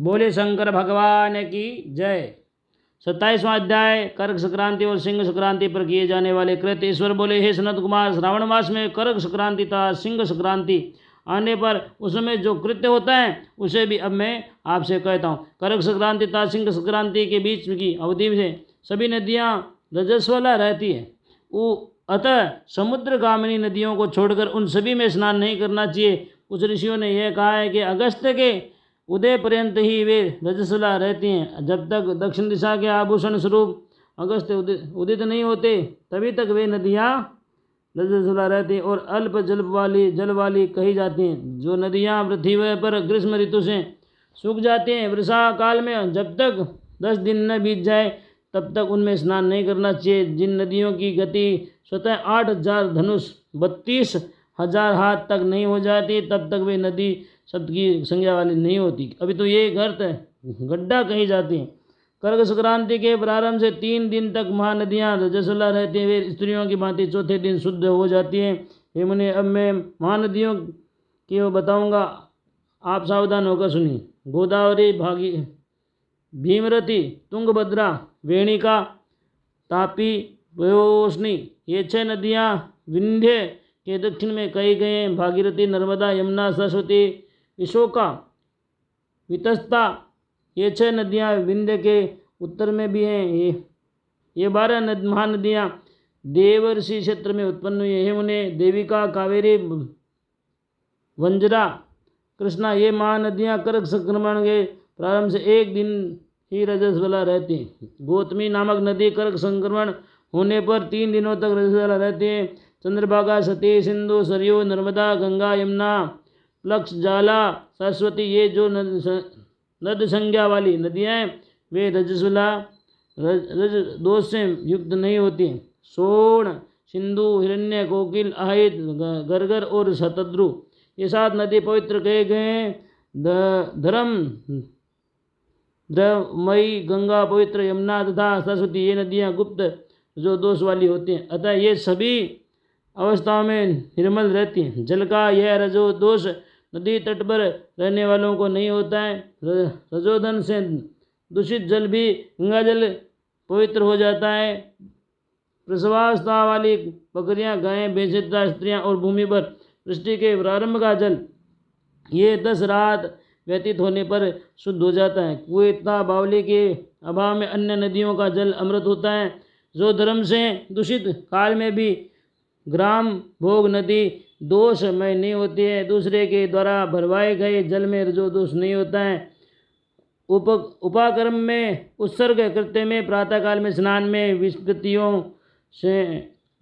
बोले शंकर भगवान की जय। 27वां अध्याय कर्क संक्रांति और सिंह संक्रांति पर किए जाने वाले कृत्य। ईश्वर बोले, हे सनत कुमार, श्रावण मास में कर्क संक्रांति तथा सिंह संक्रांति आने पर उसमें जो कृत्य होता है उसे भी अब मैं आपसे कहता हूँ। कर्क संक्रांति तथा सिंह संक्रांति के बीच की अवधि में सभी नदियाँ रजस्वला रहती है। अतः समुद्रगामिनी नदियों को छोड़कर उन सभी में स्नान नहीं करना चाहिए। कुछ ऋषियों ने यह कहा है कि अगस्त के उदय पर्यंत ही वे रजस्वला रहती हैं। जब तक दक्षिण दिशा के आभूषण स्वरूप अगस्त उदित नहीं होते तभी तक वे नदियाँ रजस्वला रहती हैं और अल्प जल वाली कही जाती हैं। जो नदियाँ पृथ्वी पर ग्रीष्म ऋतु से सूख जाती हैं, वर्षा काल में जब तक 10 दिन न बीत जाए तब तक उनमें स्नान नहीं करना चाहिए। जिन नदियों की गति स्वतः 8000 धनुष 32,000 हाथ तक नहीं हो जाती तब तक वे नदी शब्द की संज्ञा वाली नहीं होती। अभी तो ये गर्त गड्ढा कही जाती है। कर्क संक्रांति के प्रारंभ से 3 दिन तक महानदियाँ रजस्वला रहती हैं। वे स्त्रियों की भांति चौथे दिन शुद्ध हो जाती हैं। हे मुनि, अब मैं महानदियों की बताऊँगा, आप सावधान होकर सुनिए। गोदावरी, भीमरती, तुंगभद्रा, वेणिका, तापी, पयोस्नी, ये 6 नदियाँ विंध्य के दक्षिण में कही गए हैं। भागीरथी, नर्मदा, यमुना, सरस्वती, विशोका, वितस्ता, ये 6 नदियाँ विंध्य के उत्तर में भी हैं। ये 12 महानदियाँ देवर्षि क्षेत्र में उत्पन्न हुई है। मुने, देविका, कावेरी, वंजरा, कृष्णा, ये महानदियाँ कर्क संक्रमण के प्रारंभ से 1 दिन ही रजस्वला रहती हैं। गौतमी नामक नदी कर्क संक्रमण होने पर 3 दिनों तक रजस्वला रहती है। चंद्रभागा, सती, सिंधु, सरयू, नर्मदा, गंगा, यमुना, प्लक्ष, जाला, सरस्वती, ये जो नद संज्ञा वाली नदियाँ हैं वे रजस्वला रज दोष से युक्त नहीं होती। सोण, सिंधु, हिरण्य, कोकिल, आहित, गरगर और शतद्रु, ये 7 नदी पवित्र कहे गए हैं। द्रवमयी गंगा पवित्र, यमुना तथा सरस्वती ये नदियाँ गुप्त जो दोष वाली होती हैं। अतः ये सभी अवस्थाओं में निर्मल रहती हैं। जल का यह रजो दोष नदी तट पर रहने वालों को नहीं होता है। रजोधन से दूषित जल भी गंगा जल पवित्र हो जाता है। प्रसवावस्था वाली बकरियां, गायें, भैंसें तथा स्त्रियां और भूमि पर वृष्टि के प्रारंभ का जल ये 10 रात व्यतीत होने पर शुद्ध हो जाता है। कुएं तथा बावली के अभाव में अन्य नदियों का जल अमृत होता है। जो धर्म से दूषित काल में भी ग्राम भोग नदी दोषमय नहीं होती है। दूसरे के द्वारा भरवाए गए जल में जो दोष नहीं होता है। उपाकर्म में, उत्सर्ग कृत्य में, प्रातःकाल में, स्नान में, विस्पत्तियों से,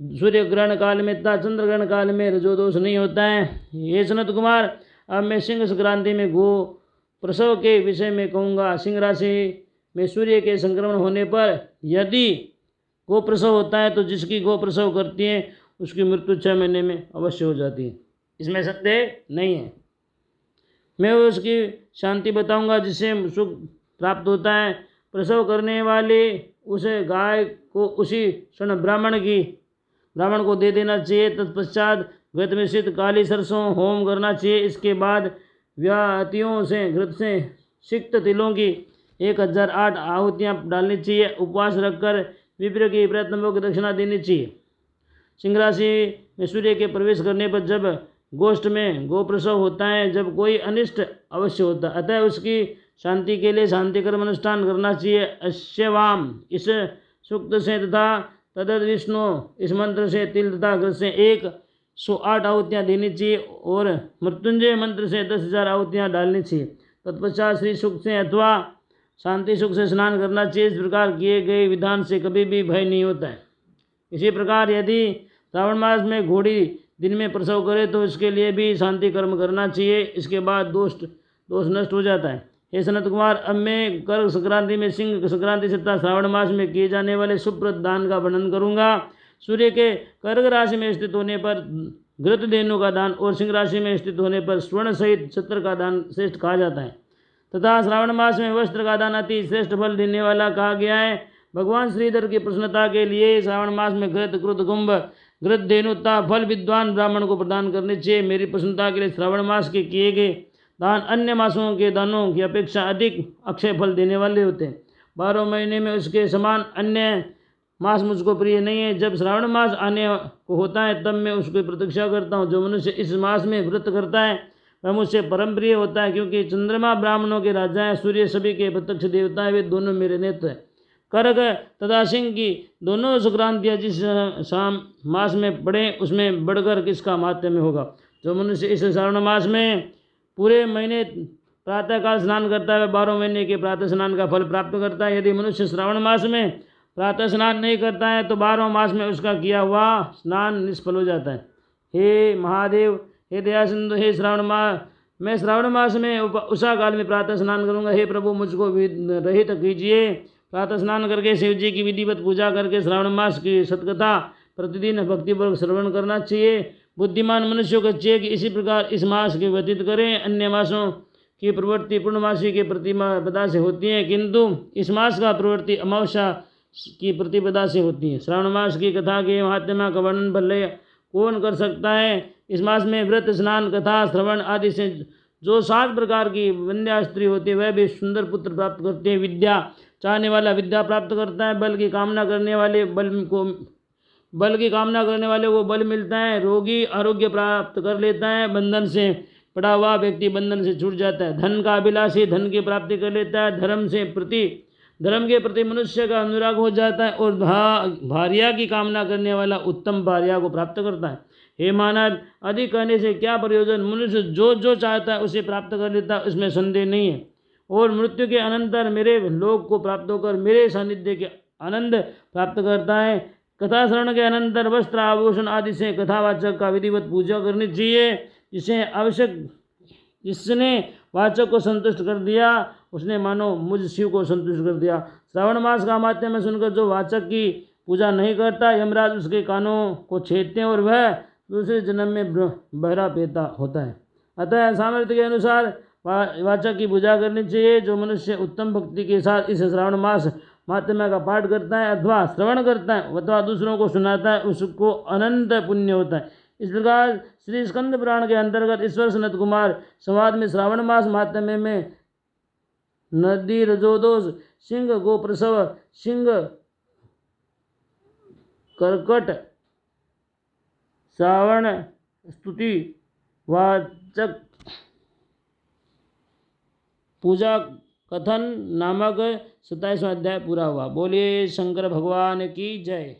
सूर्य ग्रहण काल में तथा चंद्र ग्रहण काल में रजो दोष नहीं होता है। ये सनत कुमार, अब मैं सिंह संक्रांति में गो प्रसव के विषय में कहूँगा। सिंह राशि में सूर्य के संक्रमण होने पर यदि गो प्रसव होता है तो जिसकी गो प्रसव करती है उसकी मृत्यु 6 महीने में अवश्य हो जाती है, इसमें संदेह नहीं है। मैं उसकी शांति बताऊंगा जिससे सुख प्राप्त होता है। प्रसव करने वाले उसे गाय को उसी क्षण ब्राह्मण को दे देना चाहिए। तत्पश्चात घृत मिश्रित काली सरसों होम करना चाहिए। इसके बाद व्यातियों से घृत से सिक्त तिलों की 1008 आहुतियाँ डालनी चाहिए। उपवास रखकर विप्र की प्रयत्नों की दक्षिणा देनी चाहिए। सिंह राशि में सूर्य के प्रवेश करने पर जब गोष्ठ में गोप्रसव होता है, जब कोई अनिष्ट अवश्य होता है, अतः उसकी शांति के लिए शांति कर्म अनुष्ठान करना चाहिए। अश्यवाम इस सूक्त से तथा तदद विष्णु इस मंत्र से तिल तथा घृत से 108 आहुतियाँ देनी चाहिए और मृत्युंजय मंत्र से 10,000 आहुतियाँ डालनी चाहिए। तत्पश्चात श्री सूक्त से अथवा शांति सुख से स्नान करना चाहिए। इस प्रकार किए गए विधान से कभी भी भय नहीं होता है। इसी प्रकार यदि श्रावण मास में घोड़ी दिन में प्रसव करे तो इसके लिए भी शांति कर्म करना चाहिए। इसके बाद दोष नष्ट हो जाता है। हे सनत कुमार, अब मैं कर्क संक्रांति में, सिंह संक्रांति से तथा श्रावण मास में किए जाने वाले शुभप्रद दान का वर्णन करूँगा। सूर्य के कर्क राशि में स्थित होने पर घृत धेनु का दान और सिंह राशि में स्थित होने पर स्वर्ण सहित छत्र का दान श्रेष्ठ कहा जाता है तथा श्रावण मास में वस्त्र का दान अति श्रेष्ठ फल देने वाला कहा गया है। भगवान श्रीधर की प्रसन्नता के लिए श्रावण मास में घृत, क्रुत, कुंभ, घृत धेनु तथा फल विद्वान ब्राह्मण को प्रदान करने चाहिए। मेरी प्रसन्नता के लिए श्रावण मास के किए गए दान अन्य मासों के दानों की अपेक्षा अधिक अक्षय फल देने वाले होते हैं। 12 महीने में उसके समान अन्य मास मुझको प्रिय नहीं है। जब श्रावण मास आने को होता है तब मैं उसकी प्रतीक्षा करता हूँ। जो मनुष्य इस मास में व्रत करता है वह मुझसे परम प्रिय होता है, क्योंकि चंद्रमा ब्राह्मणों के राजा हैं, सूर्य सभी के प्रत्यक्ष देवता हैं, वे दोनों मेरे नेत्र हैं। कर्क तथा सिंह की दोनों संक्रांतियाँ जिस शाम मास में पड़े उसमें बढ़कर किसका माहात्म्य होगा। जो मनुष्य इस श्रावण मास में पूरे महीने प्रातःकाल स्नान करता है वह 12 महीने के प्रातः स्नान का फल प्राप्त करता है। यदि मनुष्य श्रावण मास में प्रातः स्नान नहीं करता है तो 12 मास में उसका किया हुआ स्नान निष्फल हो जाता है। हे महादेव, हे दया सिंधु, हे श्रावण मास, मैं श्रावण मास में उषा काल में प्रातः स्नान करूंगा। हे प्रभु, मुझको रहित कीजिए। प्रातः स्नान करके शिव जी की विधिवत पूजा करके श्रावण मास की सतकथा प्रतिदिन भक्तिपूर्वक श्रवण करना चाहिए। बुद्धिमान मनुष्यों को चाहिए कि इसी प्रकार इस मास के व्यतीत करें। अन्य मासों की प्रवृत्ति पूर्णमासी के प्रतिपदा से होती है, किंतु इस मास का प्रवृत्ति अमावस्या की प्रतिपदा से होती है। श्रावण मास की कथा के महात्म्य का वर्णन भले कौन कर सकता है। इस मास में व्रत, स्नान, कथा, श्रवण आदि से जो 7 प्रकार की वंद्या स्त्री होती है वह भी सुंदर पुत्र प्राप्त करते हैं। विद्या चाहने वाला विद्या प्राप्त करता है। बल की कामना करने वाले को बल मिलता है। रोगी आरोग्य प्राप्त कर लेता है। बंधन से पड़ा हुआ व्यक्ति बंधन से छूट जाता है। धन का अभिलाषी धन की प्राप्ति कर लेता है। धर्म के प्रति मनुष्य का अनुराग हो जाता है और भार्या की कामना करने वाला उत्तम भार्या को प्राप्त करता है। हे मानव, अधिक कहने से क्या प्रयोजन। मनुष्य जो जो चाहता है उसे प्राप्त कर लेता है, उसमें संदेह नहीं है, और मृत्यु के अनंतर मेरे लोक को प्राप्त होकर मेरे सानिध्य के आनंद प्राप्त करता है। कथा श्रवण के अनंतर वस्त्र, आभूषण आदि से कथावाचक का विधिवत पूजा करनी चाहिए। जिसने वाचक को संतुष्ट कर दिया उसने मानो मुझ शिव को संतुष्ट कर दिया। श्रावण मास का माहात्म्य में सुनकर जो वाचक की पूजा नहीं करता, यमराज उसके कानों को छेदते हैं और वह दूसरे जन्म में बहरा पेता होता है। अतः सामर्थ्य के अनुसार वाचक की पूजा करनी चाहिए। जो मनुष्य उत्तम भक्ति के साथ इस श्रावण मास महात्म्य का पाठ करता है अथवा श्रवण करता है अथवा दूसरों को सुनाता है उसको अनंत पुण्य होता है। इस प्रकार श्री स्कंद पुराण के अंतर्गत ईश्वर सनत कुमार संवाद में श्रावण मास महात्म्य में नदी रजोदोष, सिंह गोप्रसव, सिंह कर्कट, श्रावण स्तुति वाचक पूजा कथन नामक 27वां अध्याय पूरा हुआ। बोलिए शंकर भगवान की जय।